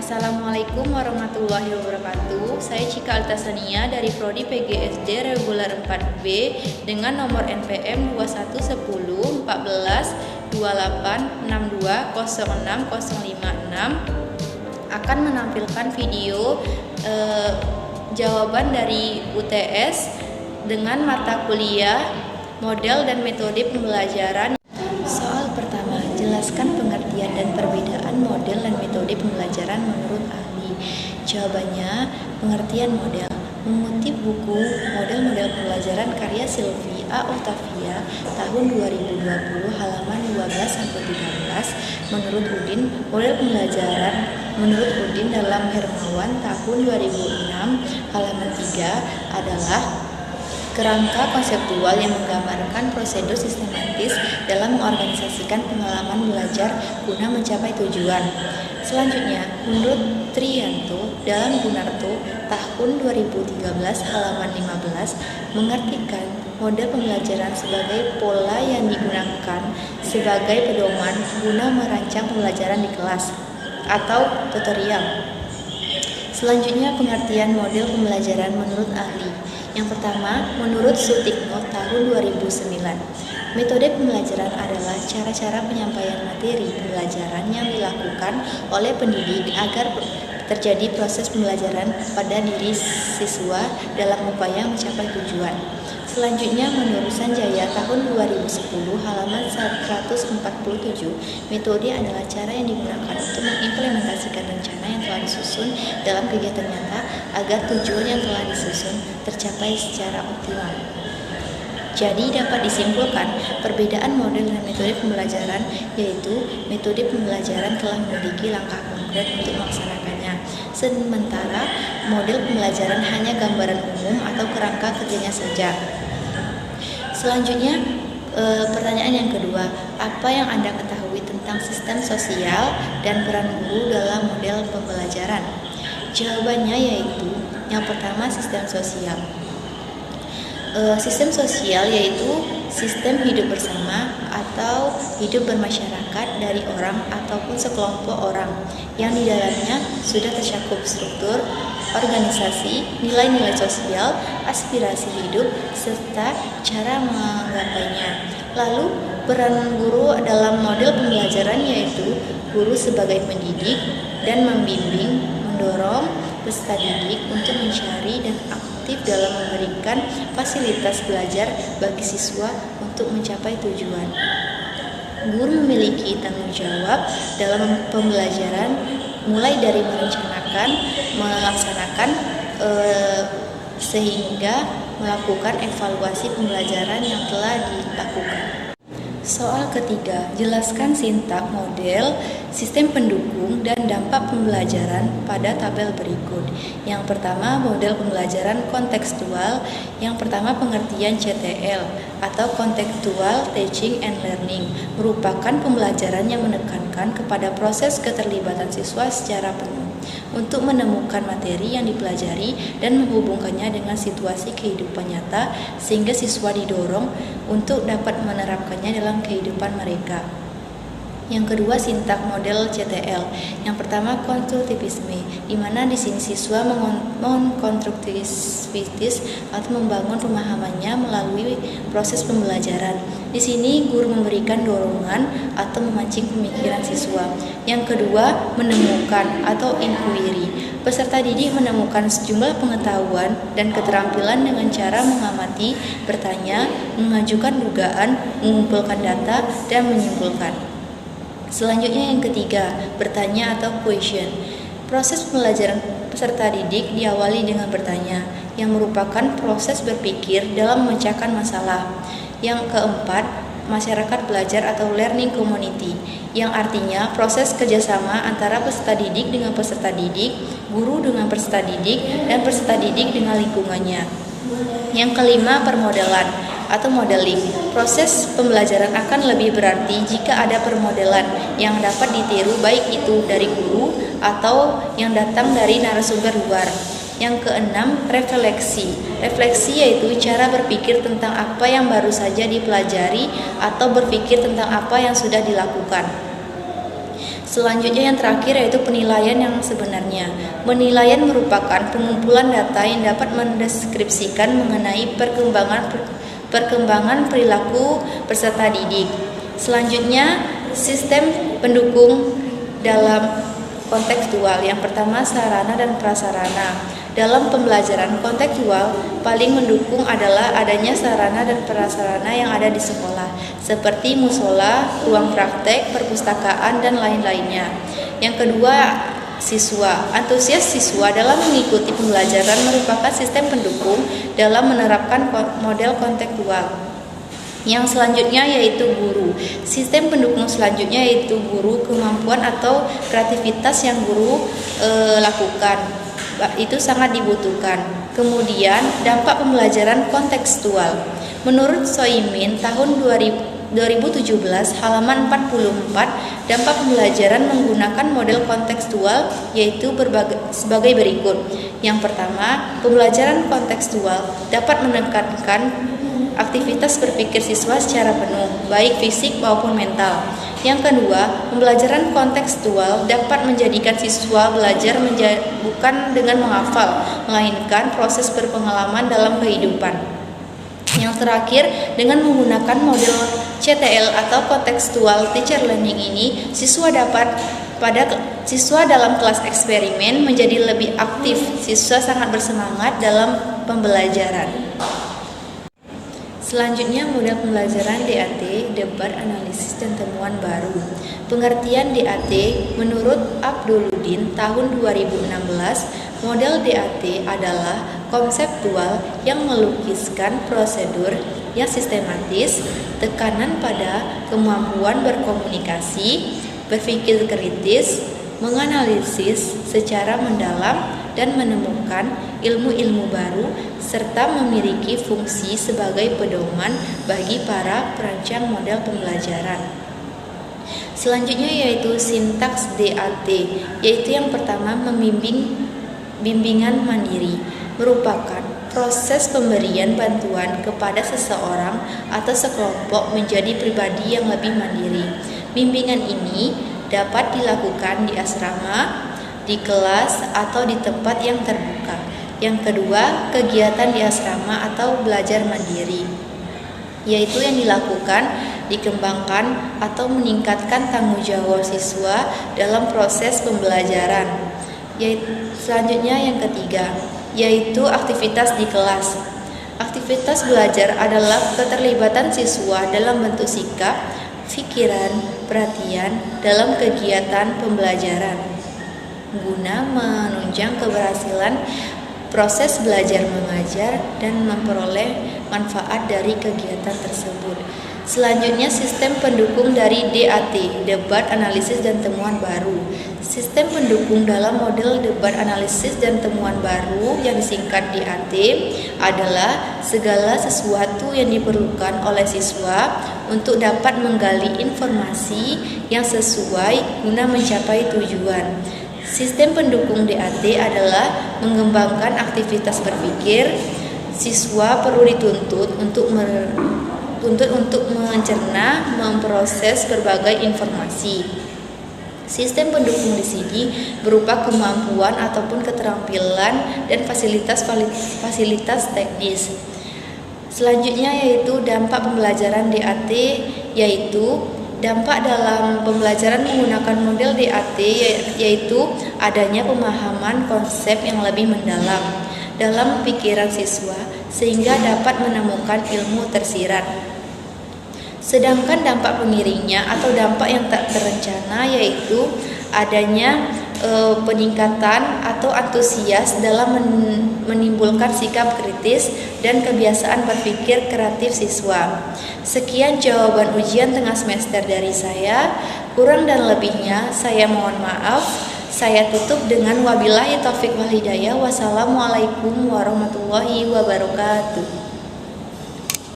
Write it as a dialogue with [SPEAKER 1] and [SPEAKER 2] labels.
[SPEAKER 1] Assalamualaikum warahmatullahi wabarakatuh. Saya Cika Altasania dari Prodi PGSD Reguler 4B dengan nomor NPM 2110 14 28 62 06 056 akan menampilkan video jawaban dari UTS dengan mata kuliah model dan metode pembelajaran. Soal pertama, jelaskan pengertian dan perbedaan model dan metode pembelajaran menurut ahli. Jawabannya, pengertian model mengutip buku Model-model Pembelajaran karya Sylvie A. Octavia tahun 2020 halaman 12-13. Menurut Udin, model pembelajaran menurut Udin dalam Hermawan tahun 2006 halaman 3 adalah kerangka konseptual yang menggambarkan prosedur sistematis dalam mengorganisasikan pengalaman belajar guna mencapai tujuan. Selanjutnya, menurut Triyanto dalam Gunarto tahun 2013 halaman 15 mengartikan model pembelajaran sebagai pola yang digunakan sebagai pedoman guna merancang pembelajaran di kelas atau tutorial. Selanjutnya, pengertian model pembelajaran menurut ahli. Yang pertama, menurut Sutikno tahun 2009, metode pembelajaran adalah cara-cara penyampaian materi pembelajaran yang dilakukan oleh pendidik agar terjadi proses pembelajaran pada diri siswa dalam upaya mencapai tujuan. Selanjutnya, menurut Sanjaya tahun 2010 halaman 147, metode adalah cara yang digunakan untuk mengimplementasikan rencana yang telah disusun dalam kegiatan nyata agar tujuan yang telah disusun tercapai secara optimal. Jadi dapat disimpulkan perbedaan model dan metode pembelajaran yaitu metode pembelajaran telah memiliki langkah konkret untuk melaksanakannya, sementara model pembelajaran hanya gambaran umum atau kerangka kerjanya saja. Selanjutnya, pertanyaan yang kedua, apa yang Anda ketahui tentang sistem sosial dan peran guru dalam model pembelajaran? Jawabannya yaitu yang pertama, sistem sosial. Sistem sosial yaitu sistem hidup bersama atau hidup bermasyarakat dari orang ataupun sekelompok orang yang di dalamnya sudah tercakup struktur, organisasi, nilai-nilai sosial, aspirasi hidup, serta cara menggapainya. Lalu, peran guru dalam model pembelajaran yaitu guru sebagai pendidik dan membimbing, mendorong peserta didik untuk mencari dan aktif dalam memberikan fasilitas belajar bagi siswa untuk mencapai tujuan. Guru memiliki tanggung jawab dalam pembelajaran mulai dari merencanakan, melaksanakan, sehingga melakukan evaluasi pembelajaran yang telah dilakukan. Soal ketiga, jelaskan sintak model, sistem pendukung, dan dampak pembelajaran pada tabel berikut. Yang pertama, model pembelajaran kontekstual. Yang pertama, pengertian CTL atau Contextual Teaching and Learning merupakan pembelajaran yang menekankan kepada proses keterlibatan siswa secara penuh untuk menemukan materi yang dipelajari dan menghubungkannya dengan situasi kehidupan nyata sehingga siswa didorong untuk dapat menerapkannya dalam kehidupan mereka. Yang kedua, sintak model CTL. Yang pertama, konstruktivisme, di mana di sini siswa mengkonstruktivitis atau membangun pemahamannya melalui proses pembelajaran. Di sini guru memberikan dorongan atau memancing pemikiran siswa. Yang kedua, menemukan atau inquiry. Peserta didik menemukan sejumlah pengetahuan dan keterampilan dengan cara mengamati, bertanya, mengajukan dugaan, mengumpulkan data, dan menyimpulkan. Selanjutnya yang ketiga, bertanya atau question. Proses pembelajaran peserta didik diawali dengan bertanya, yang merupakan proses berpikir dalam memecahkan masalah. Yang keempat, masyarakat belajar atau learning community, yang artinya proses kerjasama antara peserta didik dengan peserta didik, guru dengan peserta didik, dan peserta didik dengan lingkungannya. Yang kelima, permodelan atau modeling. Proses pembelajaran akan lebih berarti jika ada permodelan yang dapat ditiru baik itu dari guru atau yang datang dari narasumber luar. Yang keenam, refleksi. Refleksi yaitu cara berpikir tentang apa yang baru saja dipelajari atau berpikir tentang apa yang sudah dilakukan. Selanjutnya yang terakhir yaitu penilaian yang sebenarnya. Penilaian merupakan pengumpulan data yang dapat mendeskripsikan mengenai perkembangan perilaku peserta didik. Selanjutnya, sistem pendukung dalam kontekstual. Yang pertama, sarana dan prasarana. Dalam pembelajaran kontekstual, paling mendukung adalah adanya sarana dan prasarana yang ada di sekolah, seperti musola, ruang praktek, perpustakaan, dan lain-lainnya. Yang kedua, siswa. Antusias siswa dalam mengikuti pembelajaran merupakan sistem pendukung dalam menerapkan model kontekstual. Yang selanjutnya yaitu guru. Sistem pendukung selanjutnya yaitu guru, kemampuan atau kreativitas yang guru lakukan. Itu sangat dibutuhkan. Kemudian dampak pembelajaran kontekstual. Menurut Soimin tahun 2017 halaman 44, dampak pembelajaran menggunakan model kontekstual yaitu sebagai berikut. Yang pertama, pembelajaran kontekstual dapat menekankan aktivitas berpikir siswa secara penuh, baik fisik maupun mental. Yang kedua, pembelajaran kontekstual dapat menjadikan siswa belajar bukan dengan menghafal, melainkan proses berpengalaman dalam kehidupan. Yang terakhir, dengan menggunakan model CTL atau contextual teacher learning ini, siswa dalam kelas eksperimen menjadi lebih aktif. Siswa sangat bersemangat dalam pembelajaran. Selanjutnya, model pembelajaran DAT, debat, analisis, dan temuan baru. Pengertian DAT menurut Abduluddin tahun 2016, model DAT adalah konseptual yang melukiskan prosedur yang sistematis, tekanan pada kemampuan berkomunikasi, berpikir kritis, menganalisis secara mendalam, dan menemukan ilmu-ilmu baru, serta memiliki fungsi sebagai pedoman bagi para perancang model pembelajaran. Selanjutnya yaitu sintaks DAT, yaitu yang pertama bimbingan mandiri, merupakan proses pemberian bantuan kepada seseorang atau sekelompok menjadi pribadi yang lebih mandiri. Bimbingan ini dapat dilakukan di asrama, di kelas, atau di tempat yang terbuka. Yang kedua, kegiatan di asrama atau belajar mandiri, yaitu yang dilakukan, dikembangkan, atau meningkatkan tanggung jawab siswa dalam proses pembelajaran. Selanjutnya yang ketiga, yaitu aktivitas di kelas. Aktivitas belajar adalah keterlibatan siswa dalam bentuk sikap, pikiran, perhatian dalam kegiatan pembelajaran, guna menunjang keberhasilan proses belajar mengajar dan memperoleh manfaat dari kegiatan tersebut. Selanjutnya, sistem pendukung dari DAT, debat, analisis, dan temuan baru. Sistem pendukung dalam model debat, analisis, dan temuan baru yang disingkat DAT adalah segala sesuatu yang diperlukan oleh siswa untuk dapat menggali informasi yang sesuai guna mencapai tujuan. Sistem pendukung DAT adalah mengembangkan aktivitas berpikir. Siswa perlu dituntut untuk mencerna, memproses berbagai informasi. Sistem pendukung di sini berupa kemampuan ataupun keterampilan dan fasilitas teknis. Selanjutnya yaitu dampak pembelajaran DAT, yaitu dampak dalam pembelajaran menggunakan model DAT yaitu adanya pemahaman konsep yang lebih mendalam dalam pikiran siswa sehingga dapat menemukan ilmu tersirat. Sedangkan dampak pengiringnya atau dampak yang tak terencana yaitu adanya peningkatan atau antusias dalam menimbulkan sikap kritis dan kebiasaan berpikir kreatif siswa. Sekian jawaban ujian tengah semester dari saya. Kurang dan lebihnya saya mohon maaf. Saya tutup dengan wabillahi taufik wal hidayah. Wassalamualaikum warahmatullahi wabarakatuh.